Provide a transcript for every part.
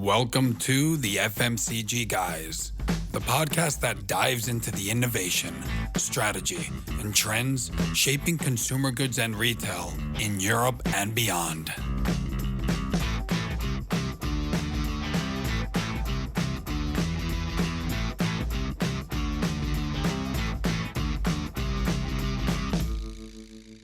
Welcome to the FMCG Guys, the podcast that dives into the innovation, strategy, and trends shaping consumer goods and retail in Europe and beyond.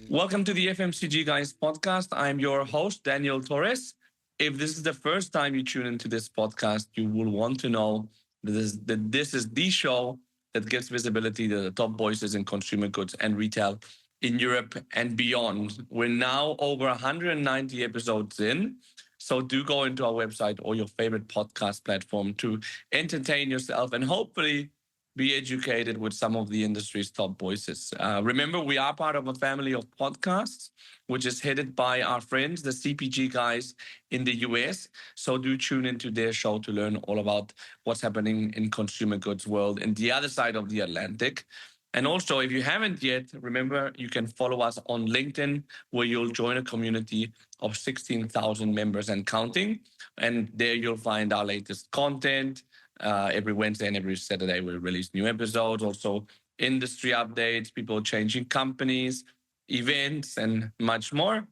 Welcome to the FMCG Guys podcast. I'm your host, Daniel Torres. If this is the first time you tune into this podcast, you will want to know that this is the show that gives visibility to the top voices in consumer goods and retail in Europe and beyond. We're now over 190 episodes in, so do go into our website or your favorite podcast platform to entertain yourself and hopefully be educated with some of the industry's top voices. Remember, we are part of a family of podcasts, which is headed by our friends, the CPG guys in the US. So do tune into their show to learn all about what's happening in consumer goods world and the other side of the Atlantic. And also, if you haven't yet, remember, you can follow us on LinkedIn, where you'll join a community of 16,000 members and counting. And there you'll find our latest content. Every Wednesday and every Saturday, we'll release new episodes, also industry updates, people changing companies, events, and much more.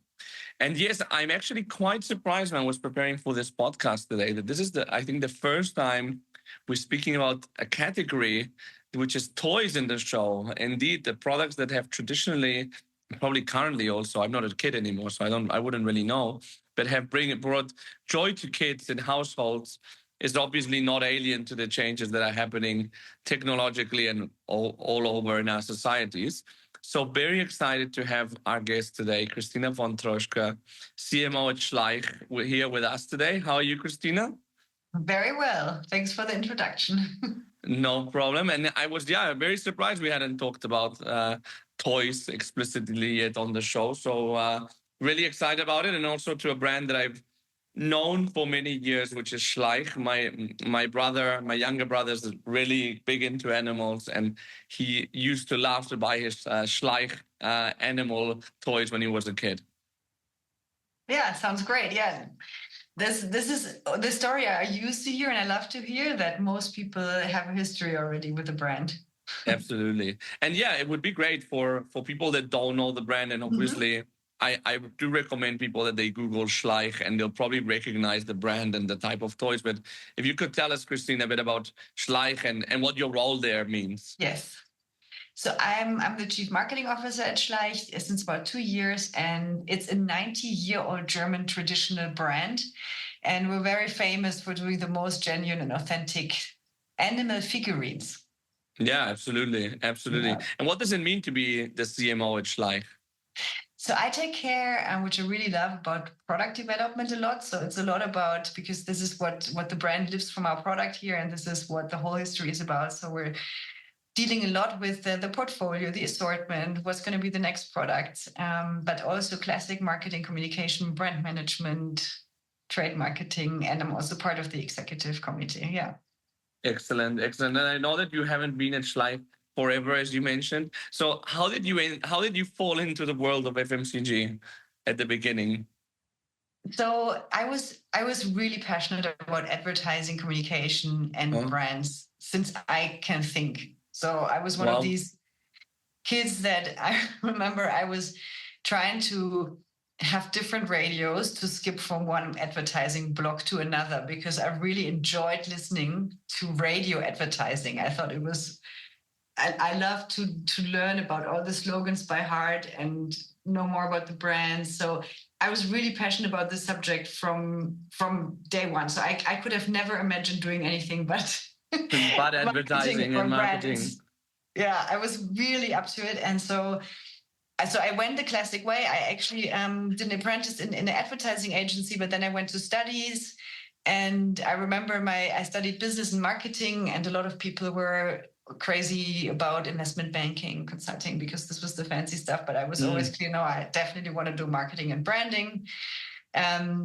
And yes, I'm actually quite surprised when I was preparing for this podcast today that this is, I think, the first time we're speaking about a category which is toys in the show. Indeed, the products that have traditionally, probably currently also, I'm not a kid anymore, so I wouldn't really know, but have brought joy to kids in households is obviously not alien to the changes that are happening technologically and all over in our societies. So very excited to have our guest today, Kristina von Troschke, CMO at Schleich, here with us today. How are you, Kristina? Very well. Thanks for the introduction. No problem. And I was, very surprised we hadn't talked about toys explicitly yet on the show. So really excited about it. And also to a brand that I've known for many years, which is Schleich. My younger brother is really big into animals, and he used to love to buy his Schleich animal toys when he was a kid. Yeah, sounds great. Yeah. This is the story I used to hear, and I love to hear that most people have a history already with the brand. Absolutely. And yeah, it would be great for people that don't know the brand, and obviously I do recommend people that they Google Schleich and they'll probably recognize the brand and the type of toys. But if you could tell us, Kristina, a bit about Schleich and what your role there means. Yes. So I'm the chief marketing officer at Schleich since about 2 years, and it's a 90-year-old German traditional brand. And we're very famous for doing the most genuine and authentic animal figurines. Yeah, absolutely. Absolutely. Yeah. And what does it mean to be the CMO at Schleich? So I take care, which I really love, about product development a lot. So it's a lot about, because this is what the brand lives from our product here, and this is what the whole history is about. So we're dealing a lot with the portfolio, the assortment, what's going to be the next product, but also classic marketing, communication, brand management, trade marketing, and I'm also part of the executive committee. Yeah. Excellent. And I know that you haven't been at Schleich forever, as you mentioned. So how did you fall into the world of FMCG at the beginning? So I was really passionate about advertising, communication, and brands since I can think. So I was one of these kids that I remember I was trying to have different radios to skip from one advertising block to another because I really enjoyed listening to radio advertising. I thought it was I love to learn about all the slogans by heart and know more about the brands. So I was really passionate about this subject from day one. So I could have never imagined doing anything but advertising and marketing. Yeah, I was really up to it. And so I went the classic way. I actually did an apprentice in an advertising agency, but then I went to studies. And I remember I studied business and marketing, and a lot of people were crazy about investment banking, consulting, because this was the fancy stuff. But I was always clear, no, I definitely want to do marketing and branding.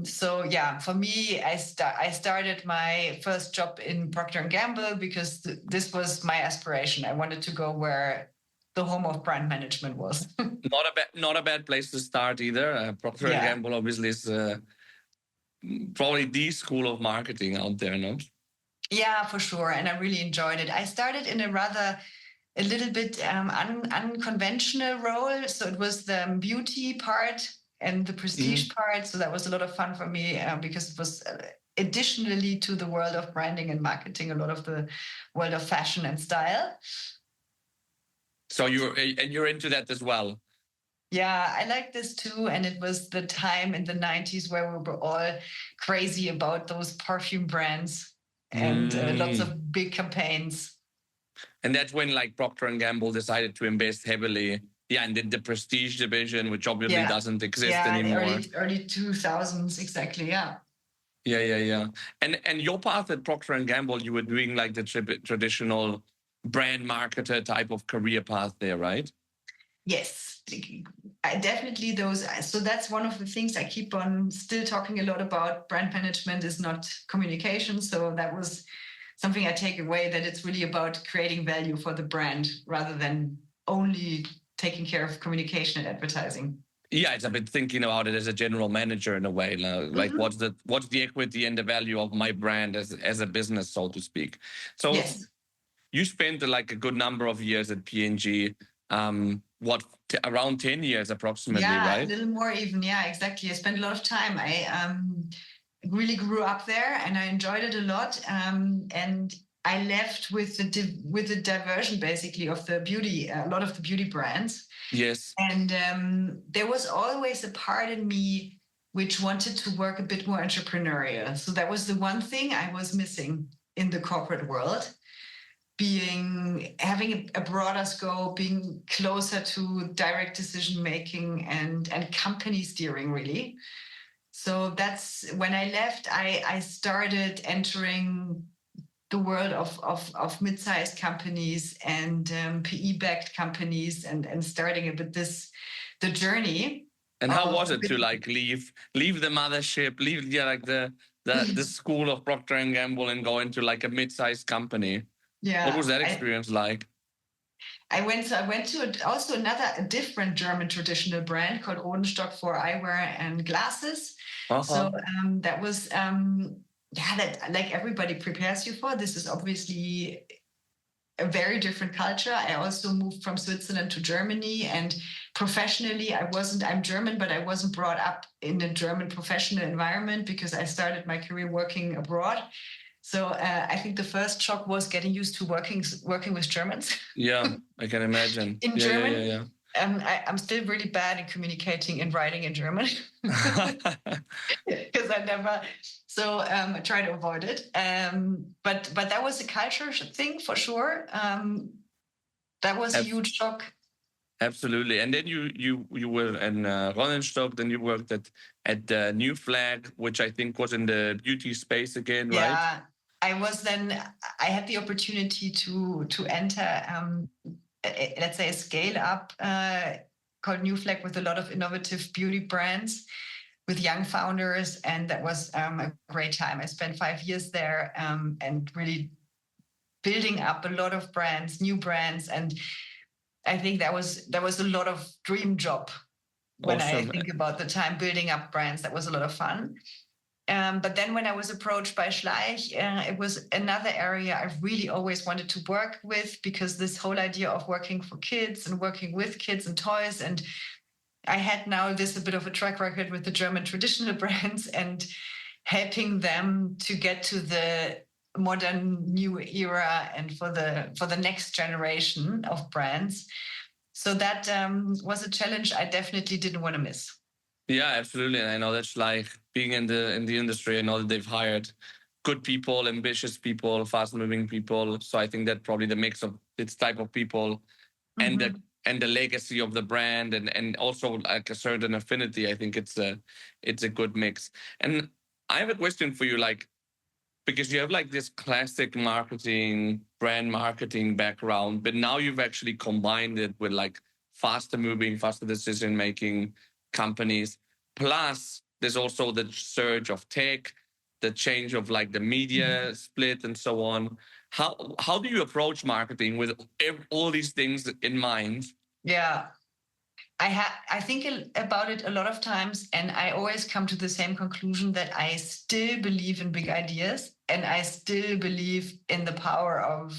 So yeah, for me, I started my first job in Procter & Gamble because this was my aspiration. I wanted to go where the home of brand management was. Not a bad place to start either. Procter & Gamble obviously is probably the school of marketing out there, no? Yeah, for sure. And I really enjoyed it. I started in a little bit unconventional role. So it was the beauty part and the prestige part. So that was a lot of fun for me because it was additionally to the world of branding and marketing, a lot of the world of fashion and style. So you're into that as well. Yeah, I like this too. And it was the time in the 90s where we were all crazy about those perfume brands and lots of big campaigns. And that's when like Procter and Gamble decided to invest heavily. Yeah, and did the prestige division, which obviously doesn't exist anymore. Early 2000s, exactly. Yeah. Yeah. And your path at Procter and Gamble, you were doing like the traditional brand marketer type of career path there, right? Yes, I definitely those. So that's one of the things I keep on still talking a lot about. Brand management is not communication. So that was something I take away, that it's really about creating value for the brand rather than only taking care of communication and advertising. Yeah, it's a bit thinking about it as a general manager in a way, like what's the equity and the value of my brand as a business, so to speak. So yes. You spent like a good number of years at P&G. Around 10 years approximately, right? Yeah, a little more even. Yeah, exactly. I spent a lot of time. I really grew up there and I enjoyed it a lot. And I left with the diversion basically of the beauty, a lot of the beauty brands. Yes. And there was always a part in me which wanted to work a bit more entrepreneurial. So that was the one thing I was missing in the corporate world. Having a broader scope, being closer to direct decision making and company steering, really. So that's when I left. I started entering the world of mid-sized companies and PE-backed companies and starting a bit the journey. And how was it to like leave the mothership, leave the school of Procter and Gamble and go into like a mid-sized company? Yeah. What was that experience like? I went to also a different German traditional brand called Rodenstock for eyewear and glasses. Uh-huh. So that was that like everybody prepares you for. This is obviously a very different culture. I also moved from Switzerland to Germany, and professionally I'm German, but I wasn't brought up in a German professional environment because I started my career working abroad. So I think the first shock was getting used to working with Germans. Yeah, I can imagine. In German. Yeah. I'm still really bad in communicating and writing in German because I never. So I try to avoid it. But that was a culture thing for sure. That was a huge shock. Absolutely. And then you were in Rodenstock, then you worked at New Flag, which I think was in the beauty space again, right? Yeah, I had the opportunity to enter, let's say, a scale up called New Flag with a lot of innovative beauty brands with young founders. And that was a great time. I spent 5 years there and really building up a lot of brands, new brands. And I think that was a lot of dream job when I think about the time building up brands. That was a lot of fun. But then when I was approached by Schleich, it was another area I really always wanted to work with, because this whole idea of working for kids and working with kids and toys. And I had now a bit of a track record with the German traditional brands and helping them to get to the modern new era and for the next generation of brands. So that was a challenge I definitely didn't want to miss. Yeah, absolutely. And I know that's like being in the industry. I know that they've hired good people, ambitious people, fast-moving people. So I think that probably the mix of this type of people and the legacy of the brand and also like a certain affinity, I think it's a good mix. And I have a question for you, like, because you have like this classic marketing, brand marketing background, but now you've actually combined it with like faster decision-making companies. Plus, there's also the surge of tech, the change of like the media split and so on. How do you approach marketing with all these things in mind? Yeah, I think about it a lot of times, and I always come to the same conclusion that I still believe in big ideas, and I still believe in the power of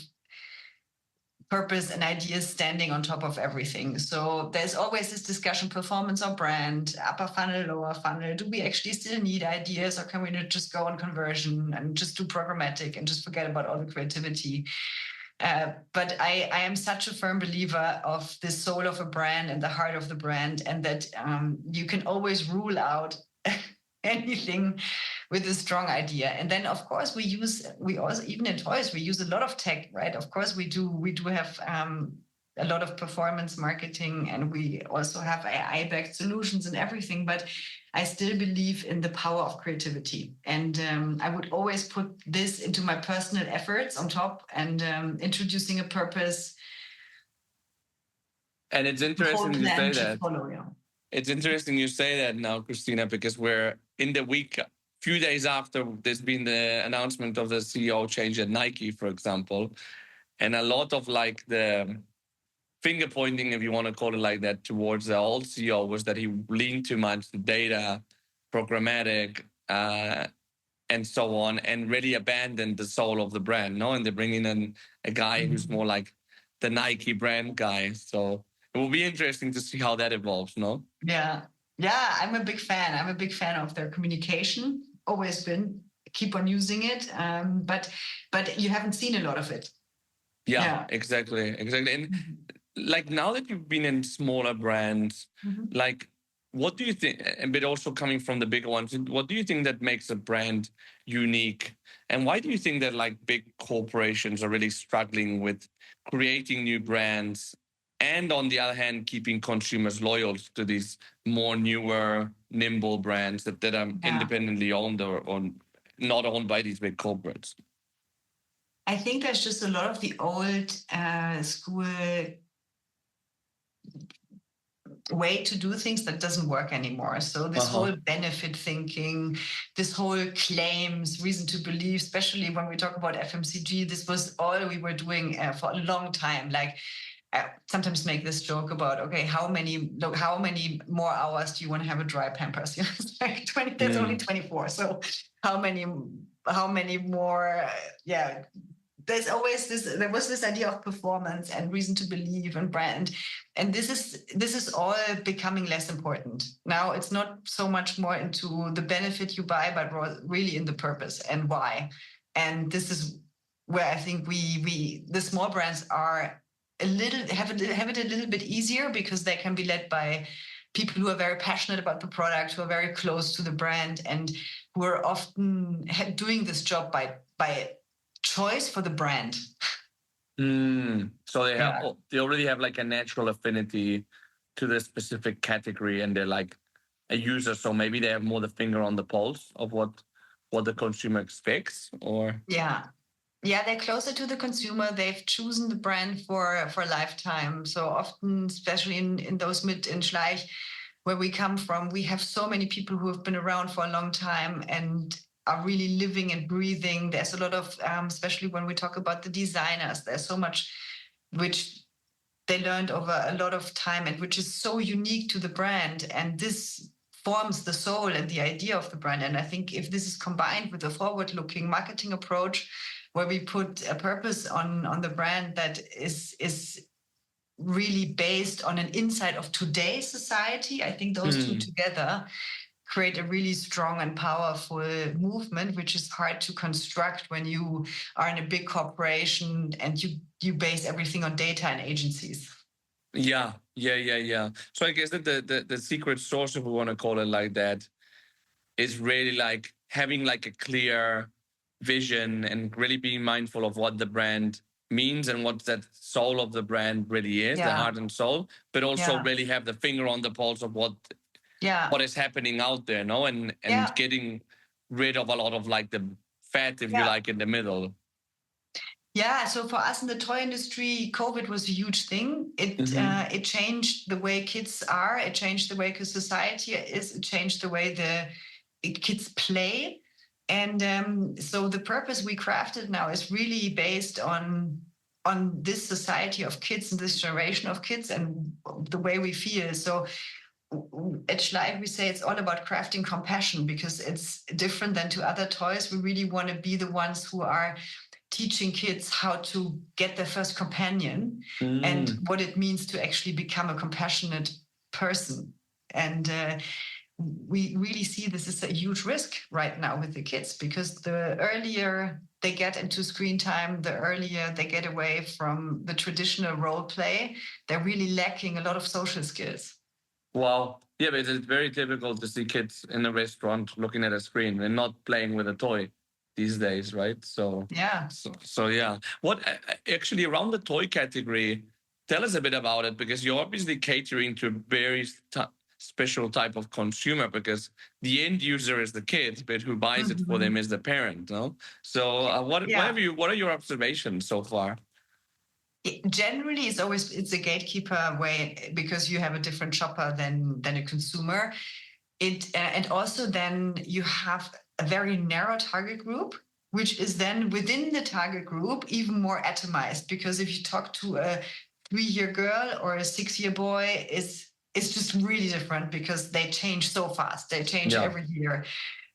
purpose and ideas standing on top of everything. So there's always this discussion, performance or brand, upper funnel, lower funnel. Do we actually still need ideas, or can we just go on conversion and just do programmatic and just forget about all the creativity? But I am such a firm believer of the soul of a brand and the heart of the brand, and that you can always rule out anything with a strong idea. And then, of course, we also, even in toys, we use a lot of tech, right? Of course, we do have a lot of performance marketing, and we also have AI-backed solutions and everything. But I still believe in the power of creativity. And I would always put this into my personal efforts on top, and introducing a purpose. And it's interesting you say that. Follow, yeah. It's interesting you say that now, Kristina, because we're in the week, few days after there's been the announcement of the CEO change at Nike, for example. And a lot of like the finger pointing, if you want to call it like that, towards the old CEO was that he leaned too much to data, programmatic, and so on, and really abandoned the soul of the brand. No, and they're bringing in a guy who's more like the Nike brand guy. So it will be interesting to see how that evolves. No. Yeah, I'm a big fan. I'm a big fan of their communication. Always been. Keep on using it, but you haven't seen a lot of it. Yeah. Exactly. And like now that you've been in smaller brands, like what do you think, but also coming from the bigger ones, what do you think that makes a brand unique? And why do you think that like big corporations are really struggling with creating new brands, and on the other hand, keeping consumers loyal to these more newer, nimble brands that are independently owned or not owned by these big corporates? I think there's just a lot of the old school way to do things that doesn't work anymore. So this whole benefit thinking, this whole claims, reason to believe, especially when we talk about FMCG, this was all we were doing for a long time. Like I sometimes make this joke about, okay, how many more hours do you want to have a dry Pampers? You know, it's like 20, there's only 24. So how many more, there was this idea of performance and reason to believe and brand. And this is all becoming less important. Now it's not so much more into the benefit you buy, but really in the purpose and why. And this is where I think the small brands are have it a little bit easier, because they can be led by people who are very passionate about the product, who are very close to the brand, and who are often doing this job by choice for the brand. So they already have like a natural affinity to the specific category, and they're like a user. So maybe they have more the finger on the pulse of what the consumer expects, or they're closer to the consumer. They've chosen the brand for a lifetime. So often, especially in those in Schleich, where we come from, we have so many people who have been around for a long time and are really living and breathing. There's a lot of, especially when we talk about the designers, there's so much which they learned over a lot of time and which is so unique to the brand. And this forms the soul and the idea of the brand. And I think if this is combined with a forward-looking marketing approach, where we put a purpose on the brand that is really based on an insight of today's society, I think those two together create a really strong and powerful movement, which is hard to construct when you are in a big corporation and you base everything on data and agencies. Yeah. So I guess that the secret sauce, if we want to call it like that, is really like having like a clear vision and really being mindful of what the brand means and what that soul of the brand really is, the heart and soul, but also really have the finger on the pulse of what is happening out there, no? And getting rid of a lot of like the fat, if you like, in the middle. Yeah, so for us in the toy industry, COVID was a huge thing. It changed the way kids are. It changed the way society is. It changed the way the kids play. And so the purpose we crafted now is really based on on this society of kids and this generation of kids and the way we feel. So at Schleich, we say it's all about crafting compassion because it's different than to other toys. We really want to be the ones who are teaching kids how to get their first companion and what it means to actually become a compassionate person. And we really see this is a huge risk right now with the kids, because the earlier they get into screen time, the earlier they get away from the traditional role play. They're really lacking a lot of social skills. Wow. Yeah, but it's very difficult to see kids in a restaurant looking at a screen and not playing with a toy these days, right? So yeah. So yeah. What actually around the toy category? Tell us a bit about it, because you're obviously catering to a very special type of consumer, because the end user is the kid, but who buys it for them is the parent. No. So what are your observations so far? Generally, it's a gatekeeper way, because you have a different shopper than a consumer. And also then you have a very narrow target group, which is then within the target group even more atomized, because if you talk to a 3-year girl or a 6-year boy, it's just really different, because they change so fast. They change every year.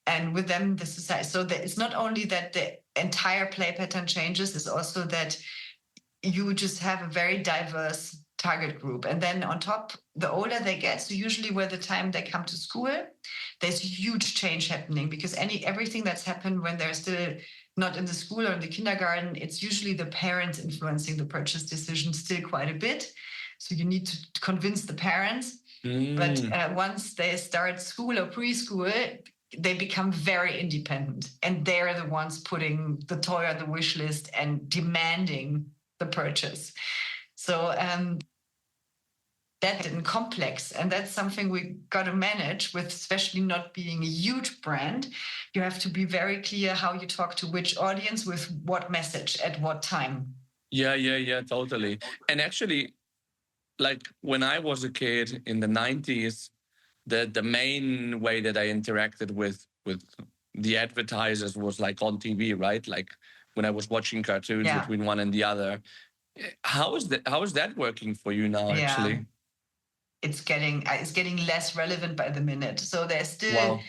And with them, the society. So it's not only that the entire play pattern changes, it's also that you just have a very diverse target group. And then on top, the older they get, so usually by the time they come to school, there's huge change happening, because everything that's happened when they're still not in the school or in the kindergarten, it's usually the parents influencing the purchase decision still quite a bit. So you need to convince the parents. But once they start school or preschool, they become very independent, and they're the ones putting the toy on the wish list and demanding the purchase. So that's complex, and that's something we got to manage with, especially not being a huge brand. You have to be very clear how you talk to which audience with what message at what time. Yeah, totally. And actually, like when I was a kid in the 90s, the main way that I interacted with the advertisers was like on TV, right? Like when I was watching cartoons between one and the other. How is that working for you now, actually? It's getting less relevant by the minute. So there's still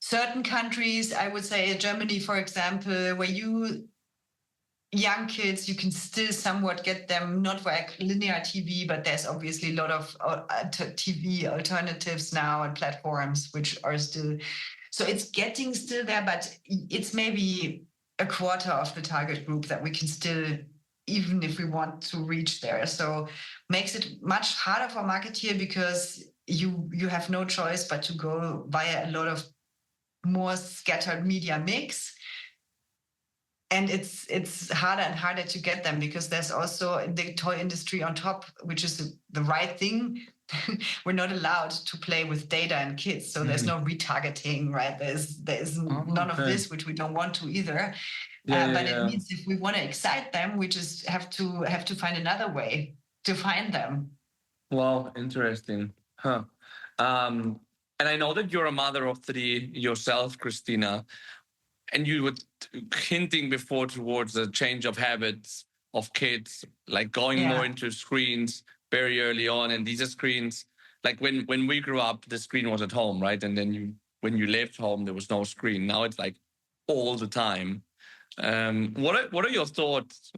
certain countries, I would say Germany, for example, where young kids, you can still somewhat get them, not like linear TV, but there's obviously a lot of TV alternatives now and platforms which are still, so it's getting still there, but it's maybe a quarter of the target group that we can still, even if we want to reach there. So makes it much harder for marketeer, because you have no choice but to go via a lot of more scattered media mix. And it's harder and harder to get them, because there's also the toy industry on top, which is the right thing. We're not allowed to play with data and kids, so there's no retargeting, right? There's none of this, which we don't want to either. It means if we want to excite them, we just have to find another way to find them. Wow, interesting, huh? And I know that you're a mother of 3 yourself, Kristina. And you were hinting before towards a change of habits of kids, like going more into screens very early on. And these are screens, like when we grew up, the screen was at home, right? And then when you left home, there was no screen. Now it's like all the time. What are your thoughts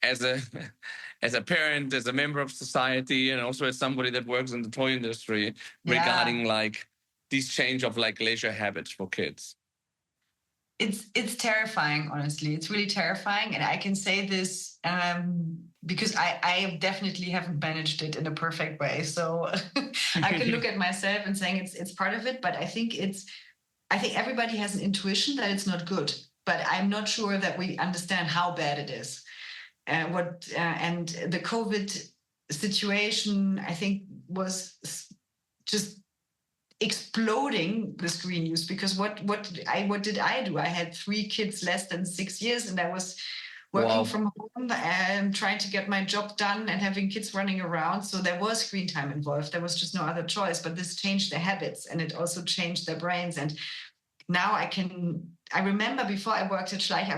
as a parent, as a member of society, and also as somebody that works in the toy industry regarding like these change of like leisure habits for kids? It's terrifying, honestly. It's really terrifying. And I can say this because I definitely haven't managed it in a perfect way. So I can look at myself and saying it's part of it. But I think everybody has an intuition that it's not good. But I'm not sure that we understand how bad it is. And the COVID situation, I think, was just exploding the screen use, because what did I do? I had 3 kids less than 6 years, and I was working from home and trying to get my job done and having kids running around. So there was screen time involved. There was just no other choice. But this changed their habits, and it also changed their brains. And now I remember before I worked at Schleich,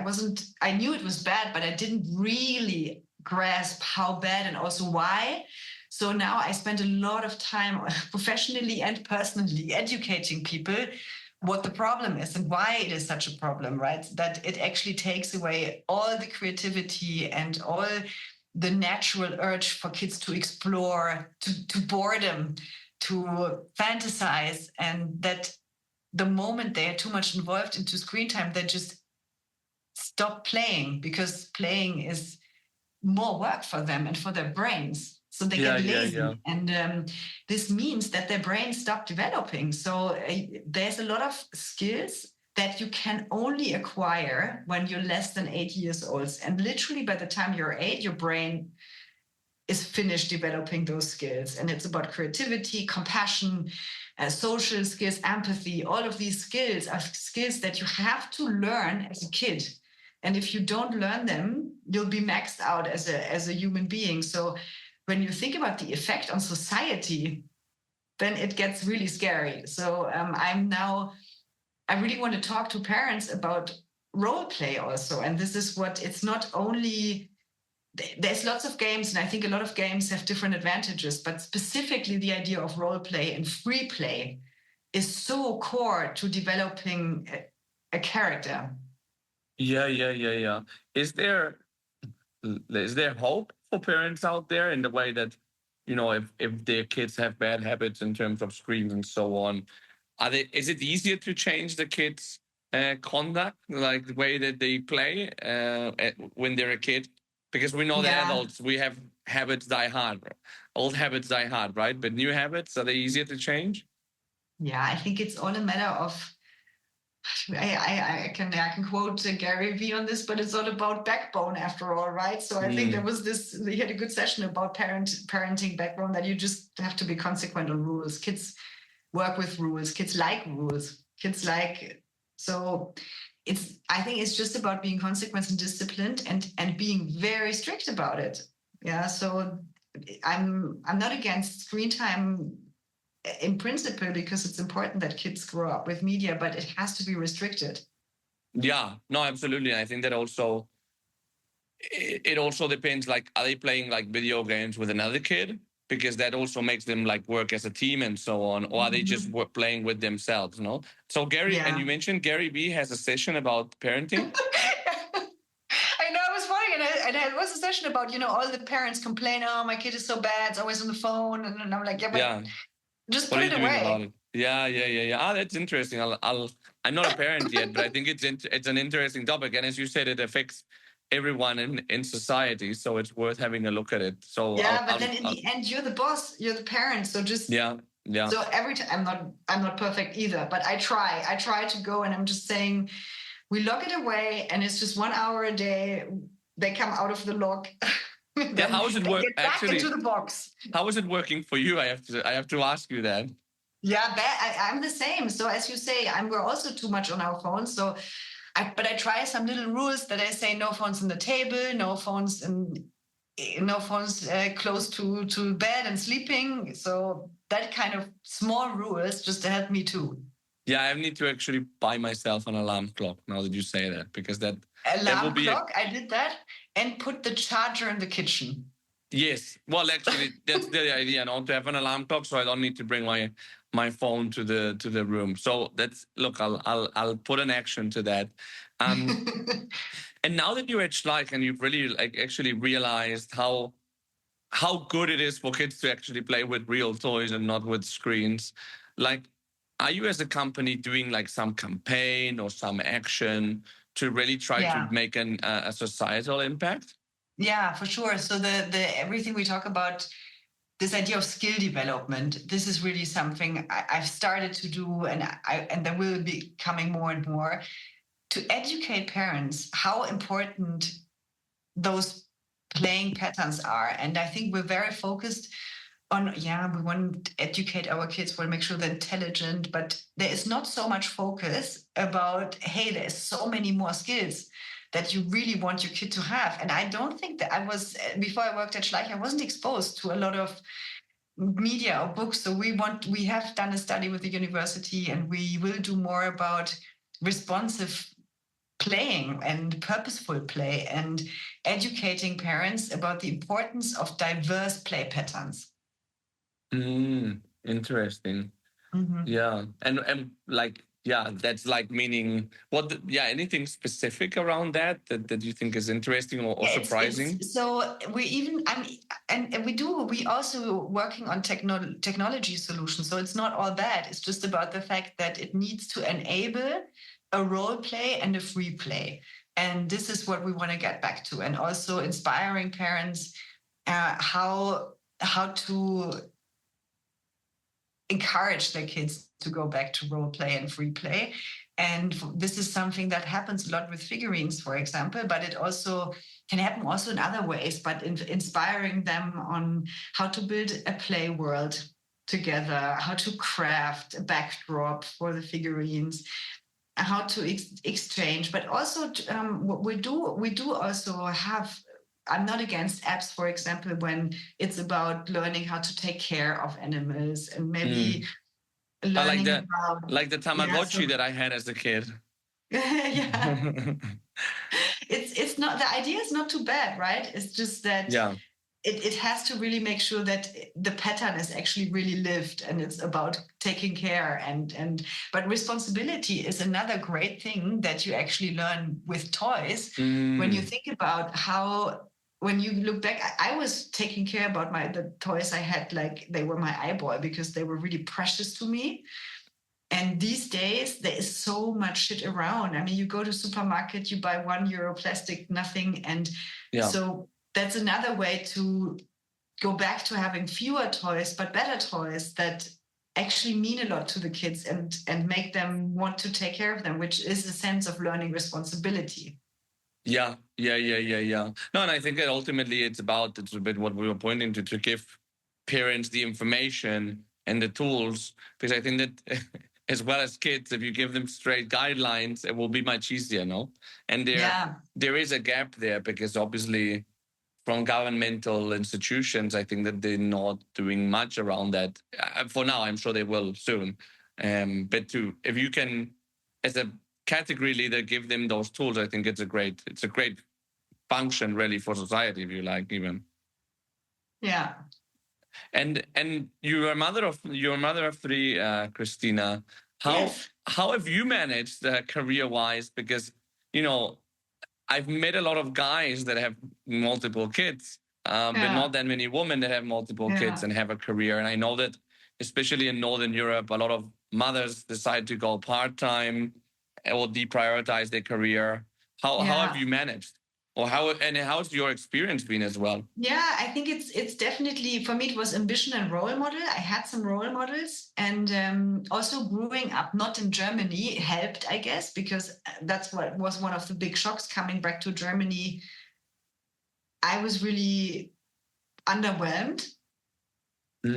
I knew it was bad, but I didn't really grasp how bad and also why. So now I spend a lot of time professionally and personally educating people what the problem is and why it is such a problem, right? That it actually takes away all the creativity and all the natural urge for kids to explore, to boredom, to fantasize, and that the moment they are too much involved into screen time, they just stop playing, because playing is more work for them and for their brains. So they get lazy. And this means that their brains stop developing. So there's a lot of skills that you can only acquire when you're less than 8 years old. And literally by the time you're 8, your brain is finished developing those skills. And it's about creativity, compassion, social skills, empathy. All of these skills are skills that you have to learn as a kid. And if you don't learn them, you'll be maxed out as a human being. So when you think about the effect on society, then it gets really scary. So I really want to talk to parents about role play also. And this is what, it's not only, there's lots of games, and I think a lot of games have different advantages, but specifically the idea of role play and free play is so core to developing a character. Yeah. Is there hope for parents out there in the way that, if their kids have bad habits in terms of screens and so on, is it easier to change the kids' conduct, like the way that they play when they're a kid? Because we know that adults, we have habits die hard. Old habits die hard, right? But new habits, are they easier to change? Yeah, I think it's all a matter of, I can quote Gary Vee on this, but it's all about backbone after all, right? So I think there was he had a good session about parenting backbone, that you just have to be consequent on rules. Kids work with rules. Kids like rules. So I think it's just about being consequent and disciplined and being very strict about it. Yeah. So I'm not against screen time in principle, because it's important that kids grow up with media, but it has to be restricted. Yeah, no, absolutely. I think that also, it also depends, like, are they playing like video games with another kid? Because that also makes them like work as a team and so on. Or are they just playing with themselves, no? So Gary, and you mentioned Gary Vee has a session about parenting. I know, I was wondering, and it was a session about, all the parents complain, oh, my kid is so bad, it's always on the phone. And I'm like, just put it away. Yeah. Ah, that's interesting. I'm not a parent yet, but I think it's an interesting topic. And as you said, it affects everyone in society, so it's worth having a look at it. So but then in the end, you're the boss, you're the parent. So just So every time, I'm not perfect either, but I try to go, and I'm just saying, we lock it away, and it's just 1 hour a day. They come out of the lock. How does it work? Get back into the box. How is it working for you? I have to ask you that. Yeah, I'm the same. So as you say, we're also too much on our phones. So, but I try some little rules that I say: no phones on the table, no phones close to bed and sleeping. So that kind of small rules just to help me too. Yeah, I need to actually buy myself an alarm clock now that you say that, because that alarm clock. I did that, and put the charger in the kitchen. Yes, well, actually, that's the idea, to have an alarm clock, so I don't need to bring my phone to the room. So I'll put an action to that. And now that you're at Schleich and you've really actually realized how good it is for kids to actually play with real toys and not with screens, are you as a company doing some campaign or some action to really try to make a societal impact? Yeah, for sure. So the everything we talk about, this idea of skill development, this is really something I've started to do, and there will be coming more and more, to educate parents how important those playing patterns are. And I think we're very focused on, we want to educate our kids, we want to make sure they're intelligent, but there is not so much focus about, hey, there's so many more skills that you really want your kid to have. And I don't think that before I worked at Schleich, I wasn't exposed to a lot of media or books. So we have done a study with the university, and we will do more about responsive playing and purposeful play and educating parents about the importance of diverse play patterns. Interesting. Yeah. And like, yeah, that's like meaning anything specific around that you think is interesting or surprising? So we also working on technology solutions. So it's not all bad. It's just about the fact that it needs to enable a role play and a free play. And this is what we want to get back to. And also inspiring parents how to encourage their kids to go back to role play and free play. And this is something that happens a lot with figurines, for example, but it also can happen also in other ways, but inspiring them on how to build a play world together, how to craft a backdrop for the figurines, how to exchange, but also we do also have, I'm not against apps, for example, when it's about learning how to take care of animals and maybe learning like the Tamagotchi that I had as a kid. Yeah. It's not, the idea is not too bad, right? It's just that it has to really make sure that the pattern is actually really lived, and it's about taking care but responsibility is another great thing that you actually learn with toys. When you think about when you look back, I was taking care about the toys I had, like they were my eyeball because they were really precious to me. And these days, there is so much shit around. I mean, you go to supermarket, you buy €1 plastic, nothing. And so that's another way to go back to having fewer toys, but better toys that actually mean a lot to the kids and make them want to take care of them, which is a sense of learning responsibility. Yeah. No, and I think that ultimately it's a bit what we were pointing to give parents the information and the tools, because I think that as well as kids, if you give them straight guidelines, it will be much easier, no? And there is a gap there because obviously from governmental institutions, I think that they're not doing much around that. For now, I'm sure they will soon. But if you can, as a category leader, give them those tools, I think it's a great function really for society, if you like, even. Yeah. And you're a mother of three, Kristina. How have you managed career-wise? Because I've met a lot of guys that have multiple kids, but not that many women that have multiple kids and have a career. And I know that especially in Northern Europe, a lot of mothers decide to go part-time or deprioritize their career. How have you managed? Or how's your experience been as well? Yeah, I think it's definitely, for me, it was ambition and role model. I had some role models, and also growing up not in Germany helped, I guess, because that's what was one of the big shocks coming back to Germany. I was really underwhelmed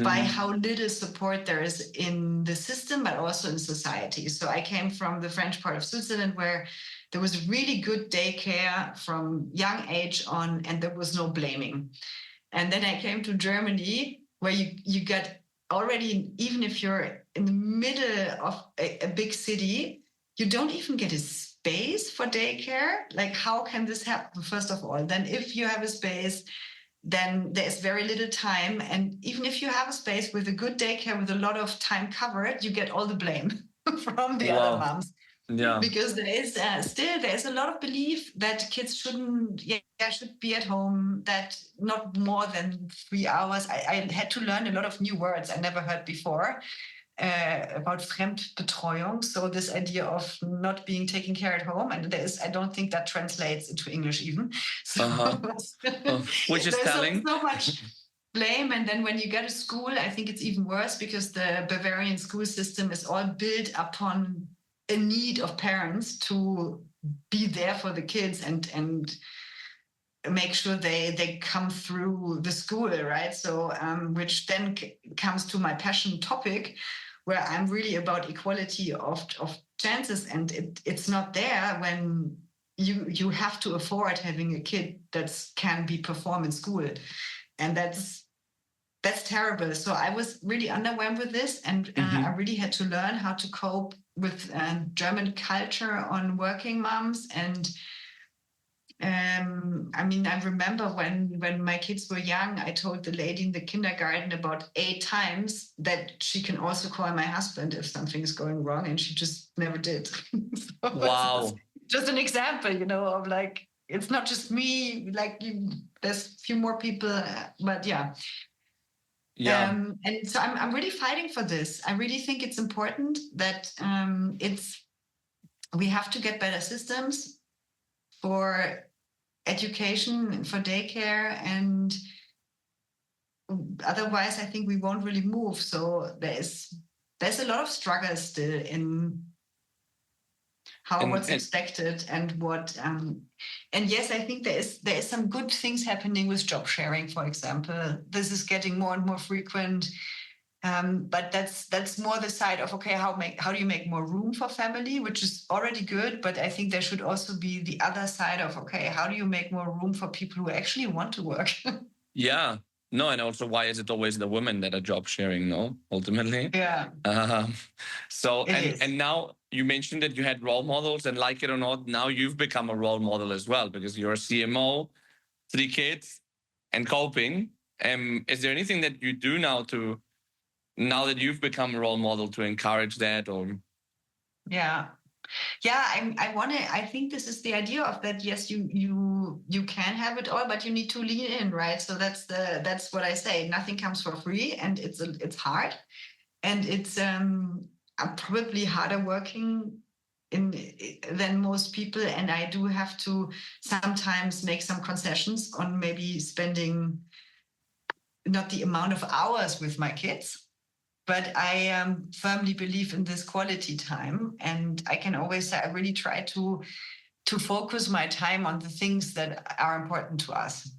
by how little support there is in the system, but also in society. So I came from the French part of Switzerland, where there was really good daycare from young age on, and there was no blaming. And then I came to Germany, where you get already, even if you're in the middle of a big city, you don't even get a space for daycare. Like, how can this happen, first of all? Then if you have a space, then there's very little time. And even if you have a space with a good daycare with a lot of time covered, you get all the blame from the other moms. Yeah, because there's a lot of belief that kids should be at home, that not more than 3 hours. I had to learn a lot of new words I never heard before about Fremdbetreuung. So this idea of not being taken care at home, and I don't think that translates into English even. So, which is telling. So much blame. And then when you go to school, I think it's even worse, because the Bavarian school system is all built upon a need of parents to be there for the kids and make sure they come through the school, right? So which then comes to my passion topic, where I'm really about equality of chances, and it's not there when you have to afford having a kid that can be perform in school, and that's terrible. So I was really underwhelmed with this, and I really had to learn how to cope German culture on working moms. And I remember when my kids were young, I told the lady in the kindergarten about 8 times that she can also call my husband if something is going wrong, and she just never did. So Wow. just an example, of like, it's not just me, like there's a few more people, but yeah. And so I'm really fighting for this. I really think it's important that we have to get better systems for education, for daycare, and otherwise I think we won't really move. So there's a lot of struggles still in what's expected and what and yes, I think there is some good things happening with job sharing, for example. This is getting more and more frequent. But that's more the side of, okay, how do you make more room for family, which is already good. But I think there should also be the other side of, okay, how do you make more room for people who actually want to work? Yeah. No, and also, why is it always the women that are job sharing, no, ultimately? Yeah. So, and now you mentioned that you had role models, and like it or not, now you've become a role model as well, because you're a CMO, 3 kids, and coping. Is there anything that you do now that you've become a role model, to encourage that? Or I think this is the idea of that. Yes, you can have it all, but you need to lean in, right? So that's what I say. Nothing comes for free, and it's hard, and it's I'm probably harder working than most people, and I do have to sometimes make some concessions on maybe spending not the amount of hours with my kids. But I firmly believe in this quality time. And I can always say I really try to focus my time on the things that are important to us.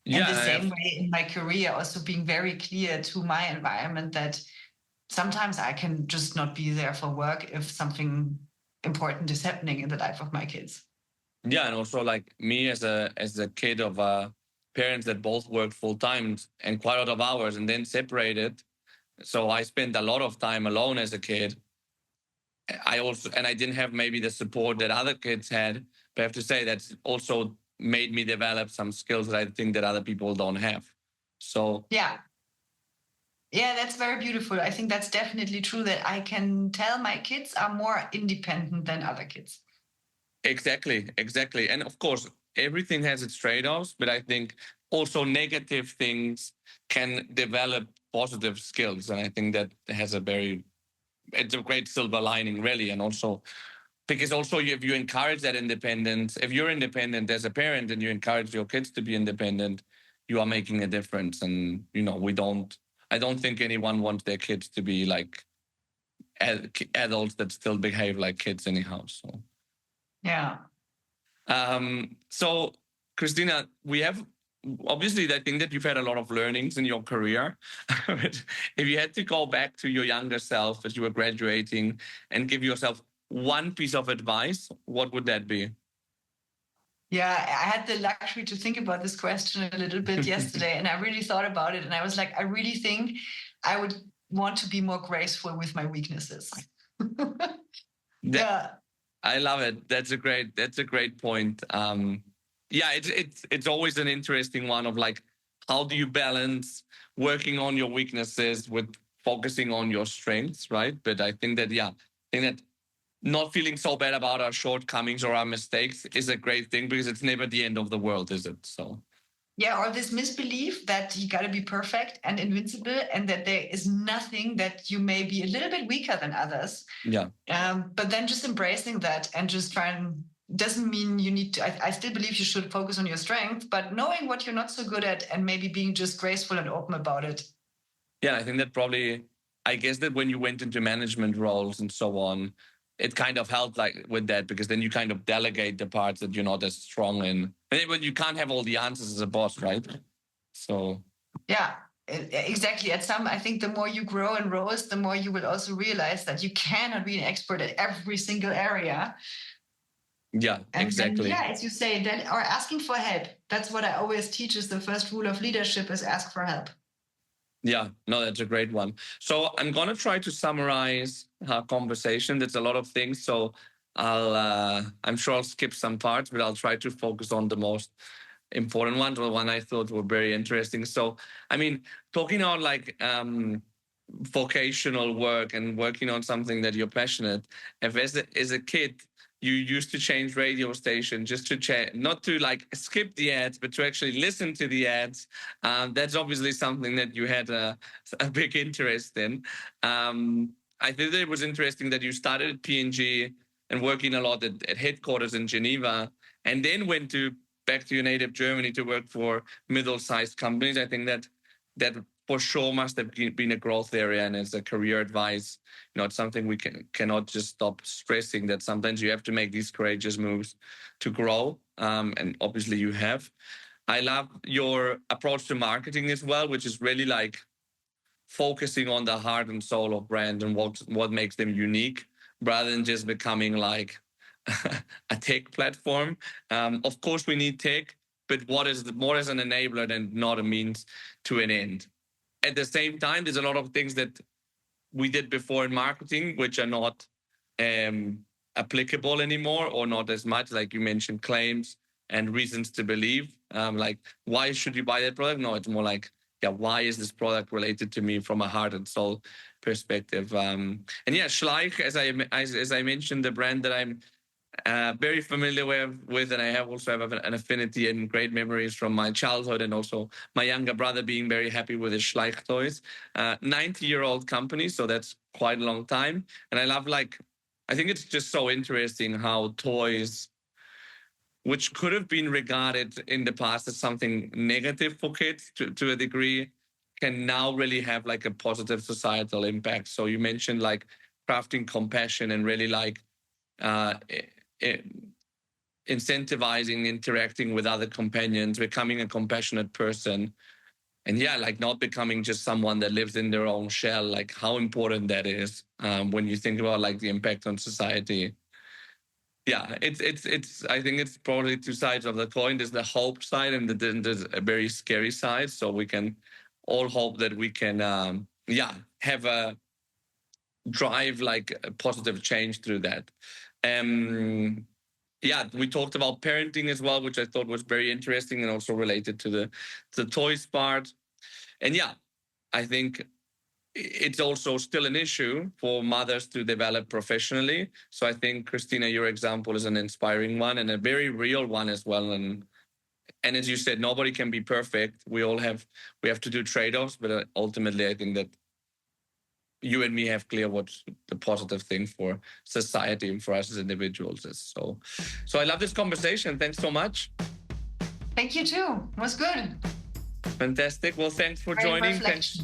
In the same way in my career, also being very clear to my environment that sometimes I can just not be there for work if something important is happening in the life of my kids. Yeah, and also like me as a kid of parents that both worked full time and quite a lot of hours and then separated. So I spent a lot of time alone as a kid. I didn't have maybe the support that other kids had, but I have to say that's also made me develop some skills that I think that other people don't have. So yeah, that's very beautiful. I think that's definitely true, that I can tell my kids are more independent than other kids. Exactly. And of course, everything has its trade-offs, but I think also negative things can develop positive skills. And I think that has it's a great silver lining, really. And also, because also if you encourage that independence, if you're independent as a parent and you encourage your kids to be independent, you are making a difference. And, I don't think anyone wants their kids to be like adults that still behave like kids anyhow. So. Yeah. So, Kristina, we have obviously, I think that you've had a lot of learnings in your career. But if you had to go back to your younger self as you were graduating and give yourself one piece of advice, what would that be? Yeah, I had the luxury to think about this question a little bit yesterday, and I really thought about it. And I was like, I really think I would want to be more graceful with my weaknesses. Yeah. I love it. That's a great point. It's always an interesting one of like, how do you balance working on your weaknesses with focusing on your strengths, right? But I think that not feeling so bad about our shortcomings or our mistakes is a great thing, because it's never the end of the world, is it? So. Yeah, or this misbelief that you got to be perfect and invincible, and that there is nothing, that you may be a little bit weaker than others. Yeah. But then just embracing that and just doesn't mean you need to. I still believe you should focus on your strength, but knowing what you're not so good at and maybe being just graceful and open about it. Yeah, I think that I guess that when you went into management roles and so on, it kind of helped like with that, because then you kind of delegate the parts that you're not as strong in. But you can't have all the answers as a boss, right? So. Yeah, exactly. I think the more you grow in roles, the more you will also realize that you cannot be an expert at every single area. Yeah, exactly. And as you say, or asking for help. That's what I always teach, is the first rule of leadership is ask for help. Yeah, no, that's a great one. So I'm going to try to summarize our conversation. There's a lot of things. So I'm sure I'll skip some parts, but I'll try to focus on the most important ones, or the one I thought were very interesting. So, I mean, talking on like vocational work and working on something that you're passionate, if as a kid, you used to change radio station just to not to like skip the ads, but to actually listen to the ads. That's obviously something that you had a big interest in. I think that it was interesting that you started at P&G and working a lot at headquarters in Geneva, and then went back to your native Germany to work for middle-sized companies. I think that for sure must have been a growth area, and as a career advice, it's something we cannot just stop stressing, that sometimes you have to make these courageous moves to grow, and obviously you have. I love your approach to marketing as well, which is really like focusing on the heart and soul of brand and what makes them unique, rather than just becoming like a tech platform. Of course, we need tech, but what is more as an enabler and not a means to an end. At the same time, there's a lot of things that we did before in marketing which are not applicable anymore, or not as much. Like you mentioned, claims and reasons to believe. Like, why should you buy that product? No, it's more like, yeah, why is this product related to me from a heart and soul perspective? And yeah, Schleich, as I mentioned, the brand that I'm very familiar with, and I have an affinity and great memories from my childhood, and also my younger brother being very happy with his Schleich toys. 90-year-old company, so that's quite a long time. And I think it's just so interesting how toys, which could have been regarded in the past as something negative for kids to a degree, can now really have like a positive societal impact. So you mentioned like crafting compassion and really like incentivizing interacting with other companions, becoming a compassionate person, and yeah, like not becoming just someone that lives in their own shell. Like how important that is when you think about like the impact on society. Yeah, it's I think it's probably two sides of the coin. There's the hope side, and then there's a very scary side. So we can all hope that we can have a drive like a positive change through that. We talked about parenting as well, which I thought was very interesting and also related to the toys part. And yeah, I think it's also still an issue for mothers to develop professionally. So I think, Kristina, your example is an inspiring one and a very real one as well. And as you said, nobody can be perfect. We have to do trade-offs, but ultimately I think that you and me have clear what the positive thing for society and for us as individuals is. So I love this conversation. Thanks so much. Thank you too. It was good. Fantastic. Well, thanks for joining. Thanks.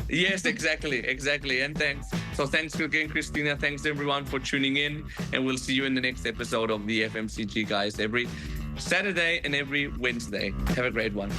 Yes, exactly. And thanks. So thanks again, Kristina. Thanks everyone for tuning in, and we'll see you in the next episode of the FMCG Guys every Saturday and every Wednesday. Have a great one.